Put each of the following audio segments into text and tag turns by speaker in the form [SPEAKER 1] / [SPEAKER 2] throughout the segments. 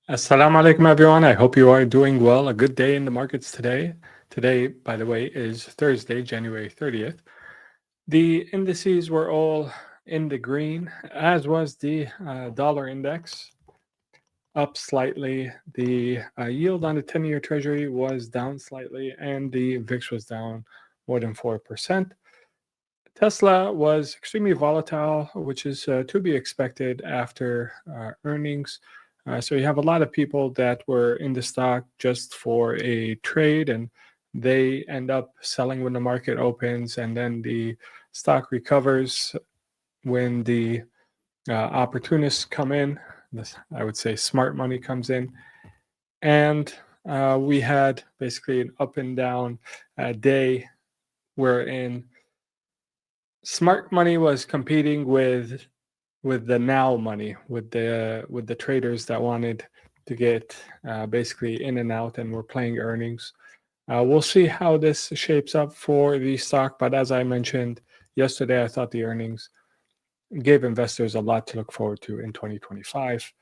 [SPEAKER 1] Assalamu alaikum, everyone. I hope you are doing well. A good day in the markets today. Today, by the way, is Thursday, January 30th. The indices were all in the green, as was the dollar index, up slightly. The yield on the 10-year Treasury was down slightly, and the VIX was down more than 4%. Tesla was extremely volatile, which is to be expected after earnings. So you have a lot of people that were in the stock just for a trade, and they end up selling when the market opens, and then the stock recovers when the opportunists come in. I would say smart money comes in. And we had basically an up and down day wherein smart money was competing with the now money, with the traders that wanted to get basically in and out and were playing earnings. We'll see how this shapes up for the stock, but as I mentioned yesterday, I thought the earnings gave investors a lot to look forward to in 2025.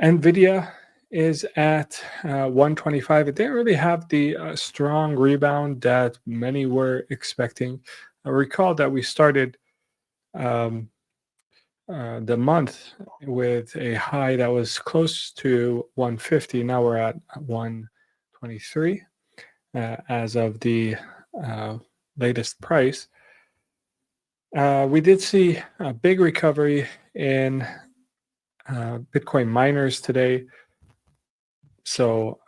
[SPEAKER 1] Nvidia is at 125. It didn't really have the strong rebound that many were expecting. I recall that we started the month with a high that was close to 150. Now we're at 123 as of the latest price. We did see a big recovery in Bitcoin miners today. So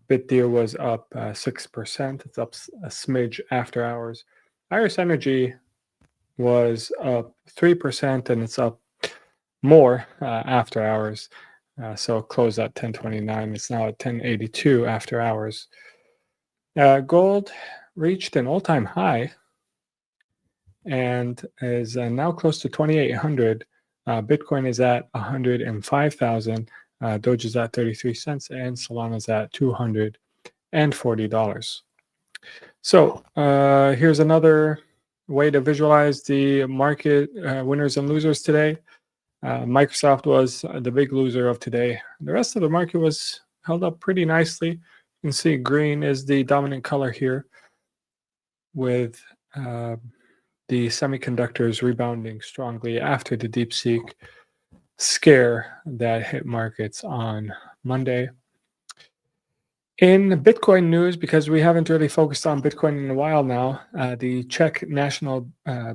[SPEAKER 1] BitDeer was up 6%. It's up a smidge after hours. Iris Energy was up 3%, and it's up more after hours. So it closed at 1029. It's now at 1082 after hours. Gold reached an all-time high and is now close to 2,800. Bitcoin is at 105,000. Doge is at 33 cents, and Solana is at $240. So here's another way to visualize the market winners and losers today. Microsoft was the big loser of today. The rest of the market was held up pretty nicely. You can see green is the dominant color here, with the semiconductors rebounding strongly after the DeepSeek scare that hit markets on Monday. In Bitcoin news, because we haven't really focused on Bitcoin in a while now, the Czech National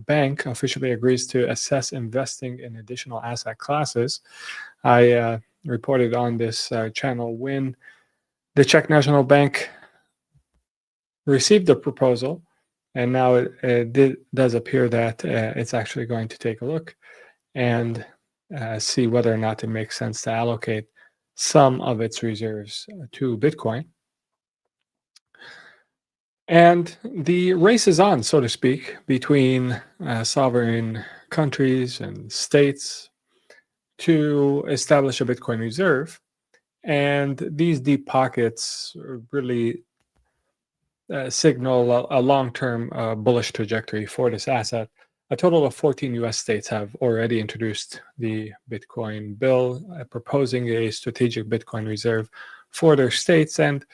[SPEAKER 1] Bank officially agrees to assess investing in additional asset classes. I reported on this channel when the Czech National Bank received the proposal, and now it does appear that it's actually going to take a look and see whether or not it makes sense to allocate some of its reserves to Bitcoin. And the race is on, so to speak, between sovereign countries and states to establish a Bitcoin reserve. And these deep pockets really signal a long-term bullish trajectory for this asset. A total of 14 US states have already introduced the Bitcoin bill, proposing a strategic Bitcoin reserve for their states. And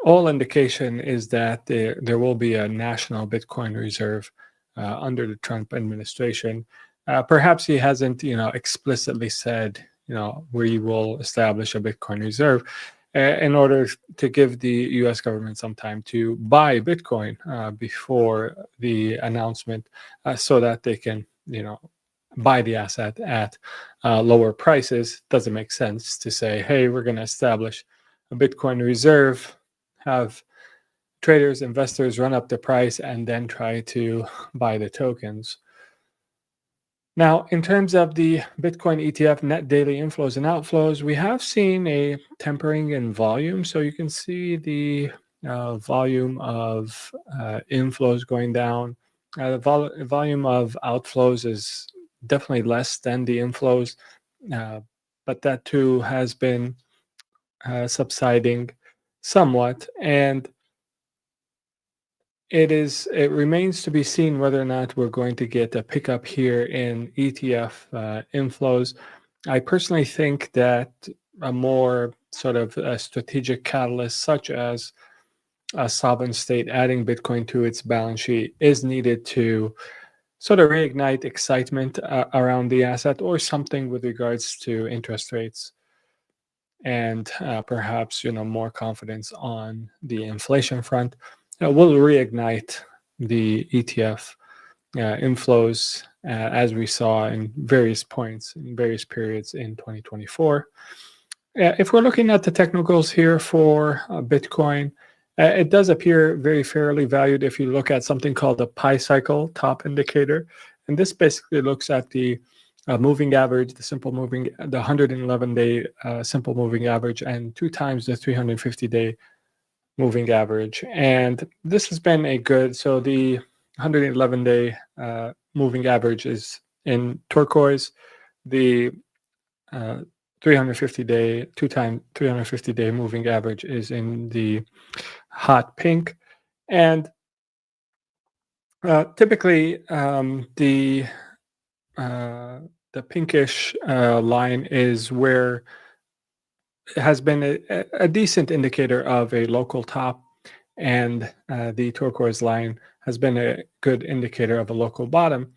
[SPEAKER 1] all indication is that there will be a national Bitcoin reserve under the Trump administration. Perhaps he hasn't, explicitly said, we will establish a Bitcoin reserve in order to give the U.S. government some time to buy Bitcoin before the announcement, so that they can, buy the asset at lower prices. Doesn't make sense to say, hey, we're going to establish a Bitcoin reserve, have traders, investors run up the price, and then try to buy the tokens. Now, in terms of the Bitcoin ETF net daily inflows and outflows, we have seen a tempering in volume. So you can see the volume of inflows going down. The volume of outflows is definitely less than the inflows, but that too has been subsiding somewhat, and it remains to be seen whether or not we're going to get a pickup here in ETF inflows. I personally think that a more sort of a strategic catalyst, such as a sovereign state adding Bitcoin to its balance sheet, is needed to sort of reignite excitement around the asset, or something with regards to interest rates, and perhaps more confidence on the inflation front, will reignite the ETF inflows, as we saw in various points in various periods in 2024. If we're looking at the technicals here for Bitcoin, it does appear very fairly valued if you look at something called the pi cycle top indicator. And this basically looks at the moving average, the 111-day simple moving average, and 2 times the 350-day moving average. And this has been a good, so the 111-day moving average is in turquoise. The 350-day, 2 times 350-day moving average is in the hot pink. And typically the pinkish line is where it has been a decent indicator of a local top, and the turquoise line has been a good indicator of a local bottom.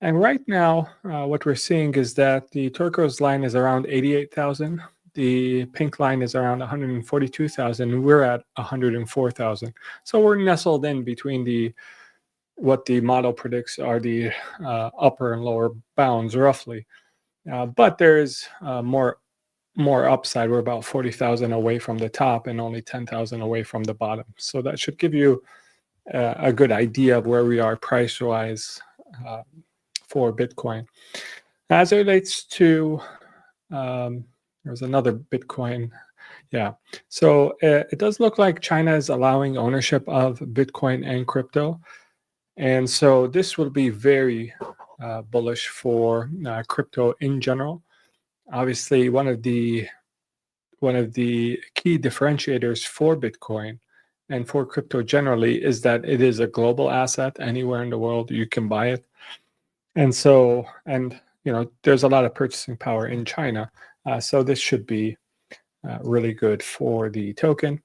[SPEAKER 1] And right now, what we're seeing is that the turquoise line is around 88,000. The pink line is around 142,000. We're at 104,000. So we're nestled in between what the model predicts are the upper and lower bounds, roughly. But there's more upside. We're about 40,000 away from the top and only 10,000 away from the bottom. So that should give you a good idea of where we are price-wise for Bitcoin. As it relates to, there's another Bitcoin. Yeah. So it does look like China is allowing ownership of Bitcoin and crypto. And so this will be very bullish for crypto in general. Obviously, one of the key differentiators for Bitcoin and for crypto generally is that it is a global asset. Anywhere in the world you can buy it. And so, there's a lot of purchasing power in China. So this should be really good for the token.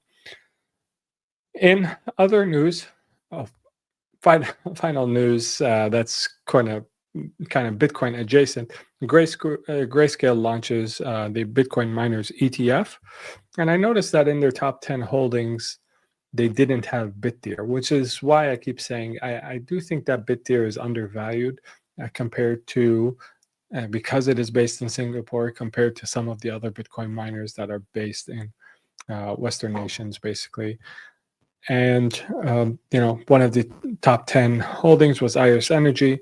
[SPEAKER 1] In other news, final news that's kind of Bitcoin adjacent, Grayscale launches the Bitcoin miners ETF. And I noticed that in their top 10 holdings, they didn't have Bitdeer, which is why I keep saying I do think that Bitdeer is undervalued compared to, because it is based in Singapore, compared to some of the other Bitcoin miners that are based in Western nations, basically. And, one of the top 10 holdings was Iris Energy.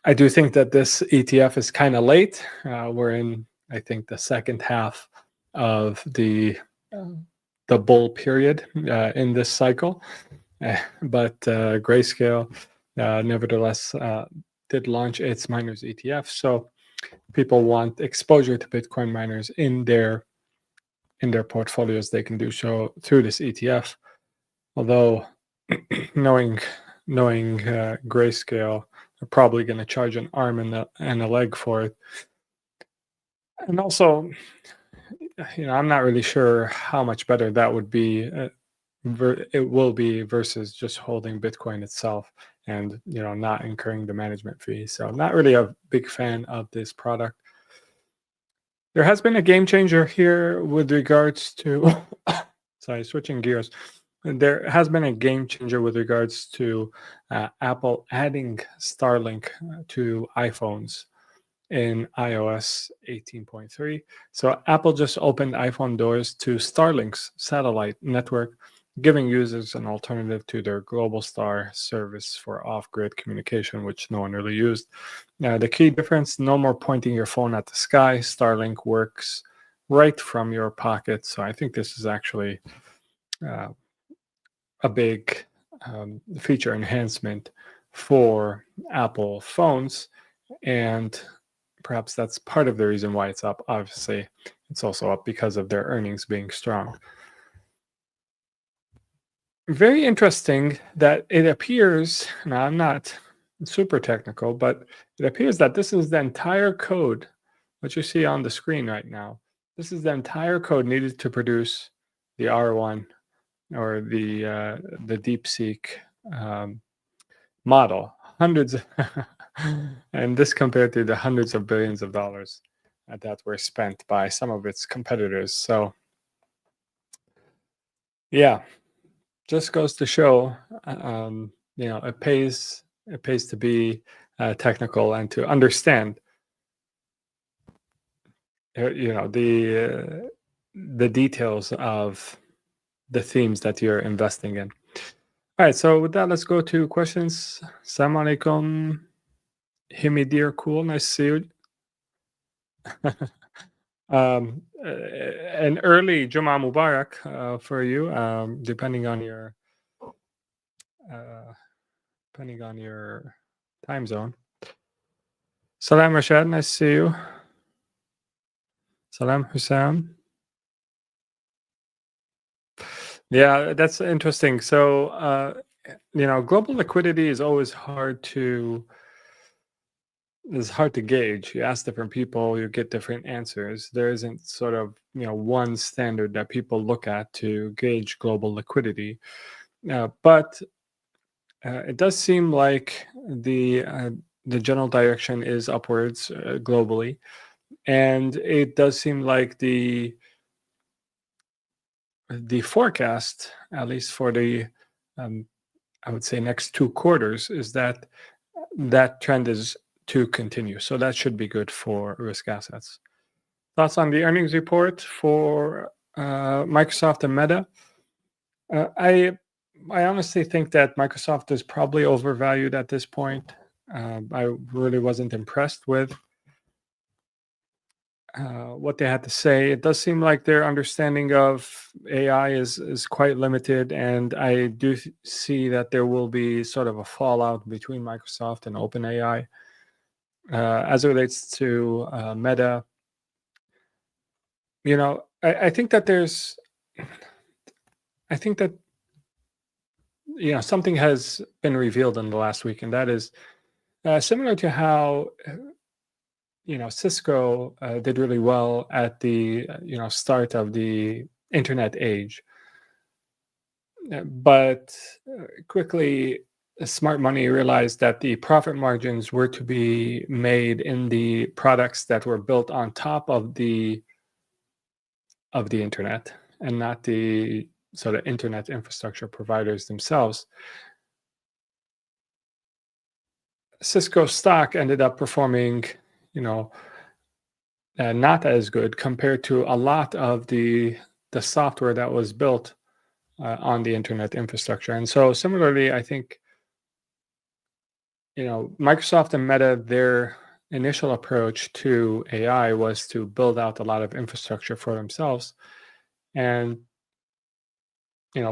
[SPEAKER 1] I do think that this ETF is kind of late. We're in, I think, the second half of the bull period in this cycle. But Grayscale, nevertheless, did launch its miners ETF. So people want exposure to Bitcoin miners in their portfolios. They can do so through this ETF. Although, knowing Grayscale, they're probably going to charge an arm and a leg for it. And also, I'm not really sure how much better that would be. It will be versus just holding Bitcoin itself and not incurring the management fee. So I'm not really a big fan of this product. There has been a game changer here with regards to sorry, switching gears. There has been a game changer with regards to Apple adding Starlink to iPhones in iOS 18.3. So Apple just opened iPhone doors to Starlink's satellite network, giving users an alternative to their Globalstar service for off-grid communication, which no one really used. The key difference, no more pointing your phone at the sky. Starlink works right from your pocket. So I think this is actually a big feature enhancement for Apple phones. And perhaps that's part of the reason why it's up. Obviously, it's also up because of their earnings being strong. Very interesting that it appears, now I'm not super technical, but it appears that this is the entire code, what you see on the screen right now, This is the entire code needed to produce the R1 or the DeepSeek model. Hundreds, and this compared to the hundreds of billions of dollars that were spent by some of its competitors. So, yeah, just goes to show, it pays to be technical and to understand, the details of the themes that you're investing in. All right, so with that, let's go to questions. Assalamu alaikum. Himidir, cool, nice to see you. An early Juma Mubarak for you, depending on your time zone. Salam Rashad, nice to see you. Salam Hussam. Yeah, that's interesting. So, global liquidity is always hard to gauge. You ask different people, you get different answers. There isn't sort of one standard that people look at to gauge global liquidity. But it does seem like the general direction is upwards globally, and it does seem like the forecast, at least for the I would say next 2 quarters, is that trend is to continue. So that should be good for risk assets. Thoughts on the earnings report for Microsoft and Meta? I honestly think that Microsoft is probably overvalued at this point. I really wasn't impressed with what they had to say. It does seem like their understanding of AI is quite limited, and I do see that there will be sort of a fallout between Microsoft and OpenAI. As it relates to Meta, I think that something has been revealed in the last week, and that is similar to how Cisco did really well at the start of the internet age, but quickly smart money realized that the profit margins were to be made in the products that were built on top of the internet, and not the sort of internet infrastructure providers themselves. Cisco stock ended up performing, not as good compared to a lot of the software that was built on the internet infrastructure. And so similarly, I think, Microsoft and Meta, their initial approach to AI was to build out a lot of infrastructure for themselves. And,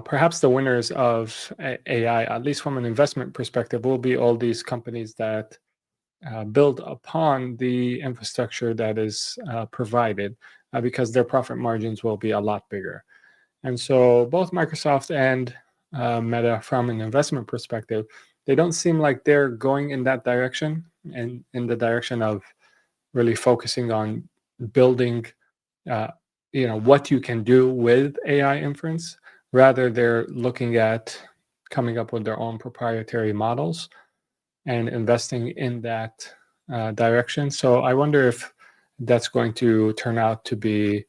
[SPEAKER 1] perhaps the winners of AI, at least from an investment perspective, will be all these companies that build upon the infrastructure that is provided, because their profit margins will be a lot bigger. And so both Microsoft and Meta, from an investment perspective, they don't seem like they're going in that direction, and in the direction of really focusing on building, what you can do with AI inference. Rather, they're looking at coming up with their own proprietary models and investing in that direction. So I wonder if that's going to turn out to be,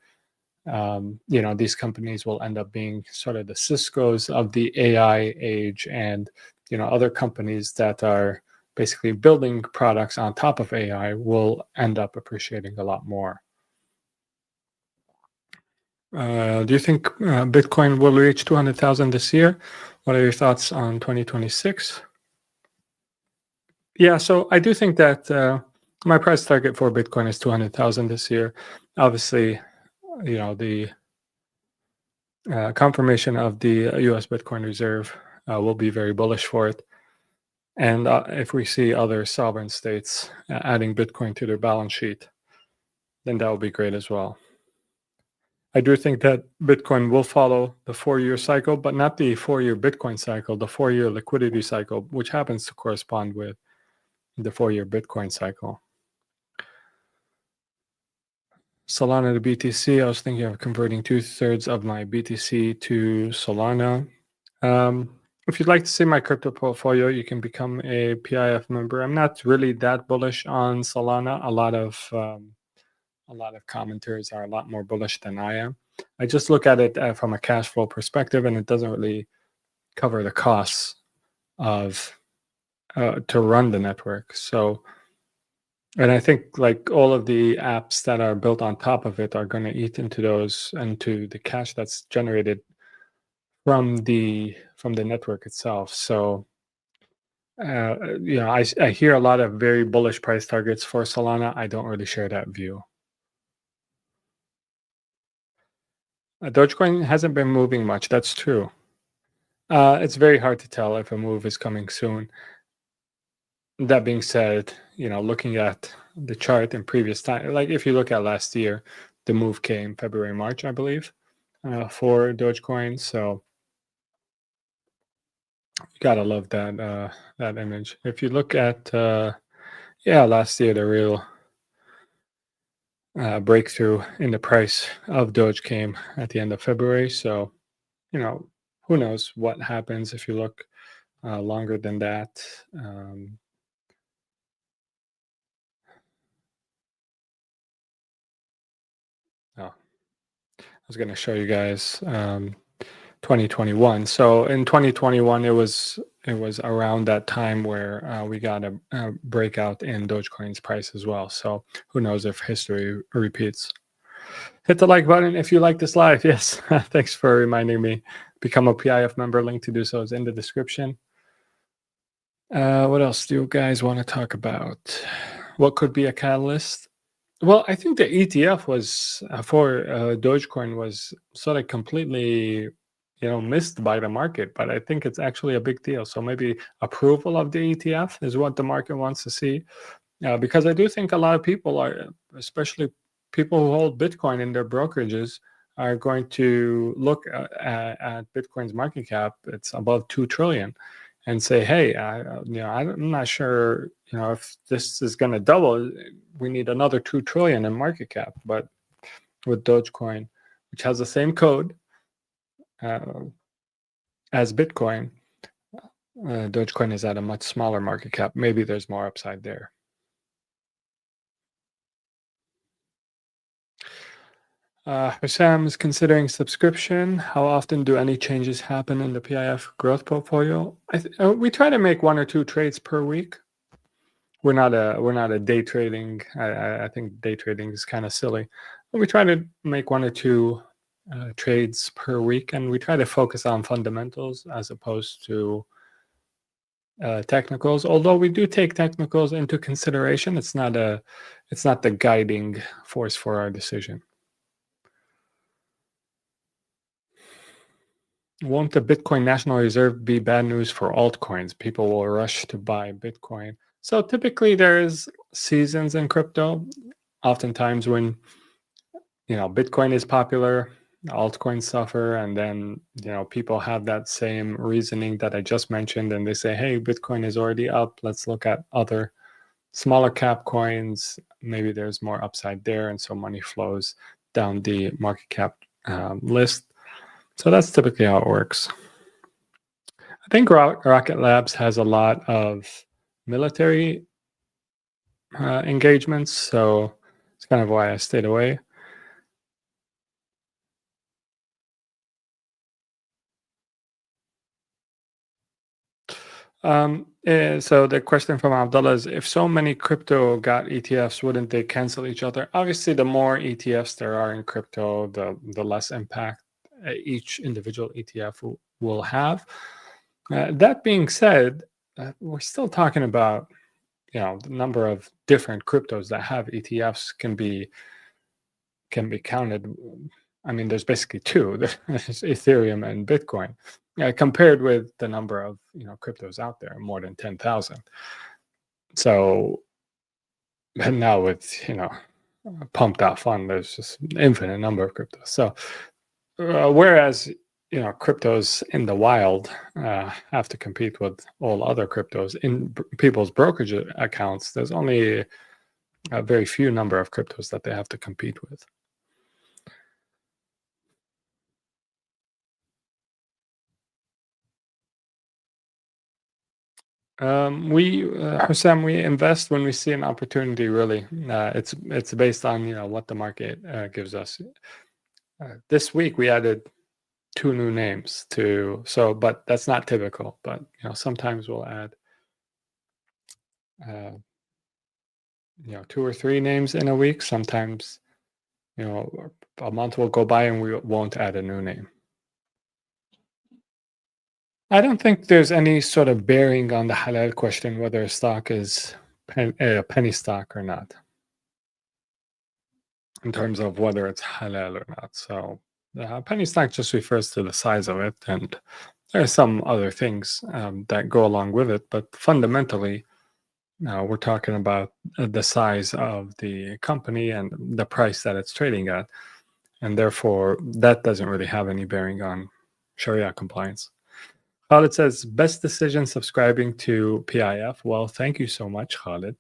[SPEAKER 1] these companies will end up being sort of the Ciscos of the AI age, and other companies that are basically building products on top of AI will end up appreciating a lot more. Do you think Bitcoin will reach 200,000 this year? What are your thoughts on 2026? Yeah, so I do think that my price target for Bitcoin is 200,000 this year. Obviously, the confirmation of the U.S. Bitcoin Reserve will be very bullish for it. And if we see other sovereign states adding Bitcoin to their balance sheet, then that will be great as well. I do think that Bitcoin will follow the 4-year cycle, but not the 4-year Bitcoin cycle, the 4-year liquidity cycle, which happens to correspond with the 4-year Bitcoin cycle. Solana to BTC. I was thinking of converting 2/3 of my BTC to Solana. If you'd like to see my crypto portfolio, you can become a PIF member. I'm not really that bullish on Solana. A lot of commenters are a lot more bullish than I am. I just look at it from a cash flow perspective, and it doesn't really cover the costs of to run the network. So, and I think like all of the apps that are built on top of it are going to eat into those and to the cash that's generated from the network itself. So, I hear a lot of very bullish price targets for Solana. I don't really share that view. Dogecoin hasn't been moving much. That's true. It's very hard to tell if a move is coming soon. That being said, looking at the chart in previous time, like if you look at last year, the move came February, March, I believe, for Dogecoin. So you gotta love that image. If you look at last year, the real breakthrough in the price of Doge came at the end of February. So who knows what happens if you look longer than that. I was going to show you guys 2021. So in 2021, it was around that time where we got a breakout in Dogecoin's price as well. So who knows if history repeats. Hit the like button if you like this live. Yes, thanks for reminding me. Become a PIF member. Link to do so is in the description. What else do you guys want to talk about? What could be a catalyst? Well, I think the ETF was for Dogecoin was sort of completely, missed by the market, but I think it's actually a big deal. So maybe approval of the ETF is what the market wants to see, because I do think a lot of people are, especially people who hold Bitcoin in their brokerages, are going to look at Bitcoin's market cap. It's above 2 trillion. And say, hey, I'm not sure, if this is going to double. We need another 2 trillion in market cap. But with Dogecoin, which has the same code as Bitcoin, Dogecoin is at a much smaller market cap. Maybe there's more upside there. Hisham is considering subscription. How often do any changes happen in the PIF growth portfolio? We try to make 1 or 2 trades per week. We're not a day trading. I think day trading is kind of silly. But we try to make 1 or 2 trades per week, and we try to focus on fundamentals as opposed to technicals. Although we do take technicals into consideration, it's not the guiding force for our decision. Won't the Bitcoin National Reserve be bad news for altcoins? People will rush to buy Bitcoin. So typically there's seasons in crypto. Oftentimes when, Bitcoin is popular, altcoins suffer, and then, people have that same reasoning that I just mentioned, and they say, hey, Bitcoin is already up. Let's look at other smaller cap coins. Maybe there's more upside there, and so money flows down the market cap list. So that's typically how it works. I think Rocket Labs has a lot of military engagements, so it's kind of why I stayed away. So the question from Abdullah is, if so many crypto got ETFs, wouldn't they cancel each other? Obviously, the more ETFs there are in crypto, the less impact each individual ETF will have. That being said, we're still talking about, the number of different cryptos that have ETFs can be counted. I mean, there's basically 2. There's Ethereum and Bitcoin, compared with the number of cryptos out there, more than 10,000. So, and now with pumped out fund, there's just an infinite number of cryptos. So, whereas cryptos in the wild have to compete with all other cryptos in people's brokerage accounts, there's only a very few number of cryptos that they have to compete with. Hussam, we invest when we see an opportunity. Really, it's based on what the market gives us. This week we added 2 new names but that's not typical. But sometimes we'll add 2 or 3 names in a week. Sometimes a month will go by and we won't add a new name. I don't think there's any sort of bearing on the halal question whether a stock is a penny stock or not, in terms of whether it's halal or not. So penny stock just refers to the size of it, and there are some other things that go along with it, but fundamentally we're talking about the size of the company and the price that it's trading at, and therefore that doesn't really have any bearing on Sharia compliance. Khalid says, best decision subscribing to PIF. Well, thank you so much, Khalid.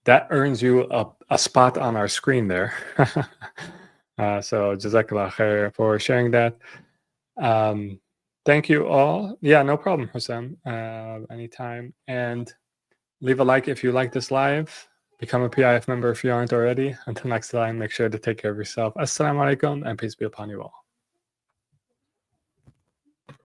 [SPEAKER 1] That earns you a spot on our screen there. So Jazakallah khair for sharing that. Thank you all. Yeah, no problem, Hussam. Anytime. And leave a like if you like this live. Become a PIF member if you aren't already. Until next time, make sure to take care of yourself. Assalamu alaikum and peace be upon you all.